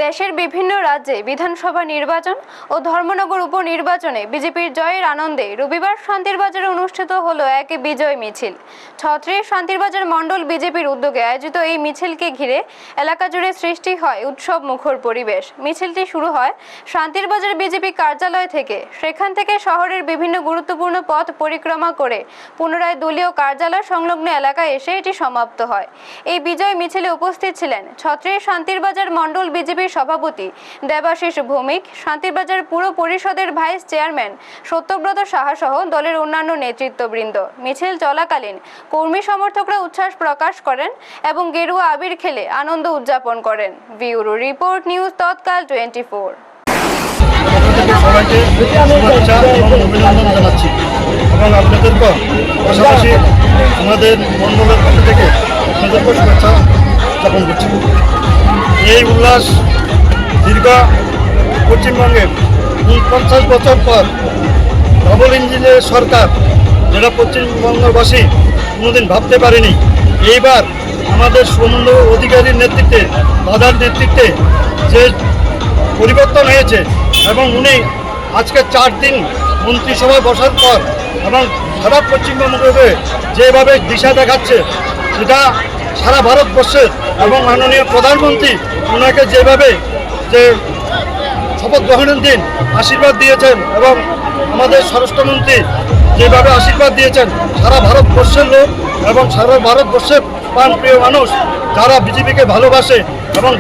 দেশের বিভিন্ন রাজ্যে বিধানসভা নির্বাচন ও ধর্মনগর উপনির্বাচনে বিজেপির জয়ের আনন্দে রবিবার শান্তিরবাজারে অনুষ্ঠিত হলো এক বিজয় মিছিল। ৩৬ শান্তিরবাজার মণ্ডল বিজেপির উদ্যোগে আয়োজিত এই মিছিলকে ঘিরে এলাকা জুড়ে সৃষ্টি হয় উৎসব মুখর পরিবেশ। মিছিলটি শুরু হয় শান্তিরবাজার বিজেপি কার্যালয় থেকে। সেখান থেকে শহরের বিভিন্ন গুরুত্বপূর্ণ পথ পরিক্রমা করে পুনরায় দলীয় কার্যালয় সংলগ্ন এলাকায় এসে এটি সমাপ্ত হয়। এই বিজয় মিছিলে উপস্থিত ছিলেন ৩৬ শান্তিরবাজার মণ্ডল বিজেপি সভাপতি দেবাশিস ভৌমিক, শান্তিরবাজার পুর পরিষদের ভাইস চেয়ারম্যান সত্যব্রত সাহা সহ দলের অন্যান্য নেতৃত্ববৃন্দ। মিছিল চলাকালীন কর্মী সমর্থকরা উচ্ছ্বাস প্রকাশ করেন এবং গেরুয়া আবির খেলে আনন্দ উদযাপন করেন। ব্যুরো রিপোর্ট, নিউজ তৎকাল 24। সবাইকে শুভেচ্ছা এবং অভিনন্দন জানাচ্ছি এবং আপনাদেরকে পাশাপাশি আমাদের মণ্ডলের পক্ষ থেকে আপনাদেরকেও শুভেচ্ছা জ্ঞাপন করছি। এই উল্লাস দীর্ঘ পশ্চিমবঙ্গের 50 বছর পর ডবল ইঞ্জিনের সরকার, যেটা পশ্চিমবঙ্গবাসী কোনোদিন ভাবতে পারেনি। এইবার আমাদের শুভেন্দু অধিকারীর নেতৃত্বে, দাদার নেতৃত্বে যে পরিবর্তন হয়েছে এবং উনি আজকে 4 দিন মন্ত্রিসভায় বসার পর এবং সারা পশ্চিমবঙ্গকে যেভাবে দিশা দেখাচ্ছে, সেটা সারা ভারতবর্ষের এবং মাননীয় প্রধানমন্ত্রী ওনাকে যেভাবে যে শপথ গ্রহণের দিন আশীর্বাদ দিয়েছেন এবং আমাদের স্বরাষ্ট্রমন্ত্রী যেভাবে আশীর্বাদ দিয়েছেন, সারা ভারতবর্ষের লোক এবং সারা ভারতবর্ষের প্রাণপ্রিয় মানুষ যারা বিজেপিকে ভালোবাসে এবং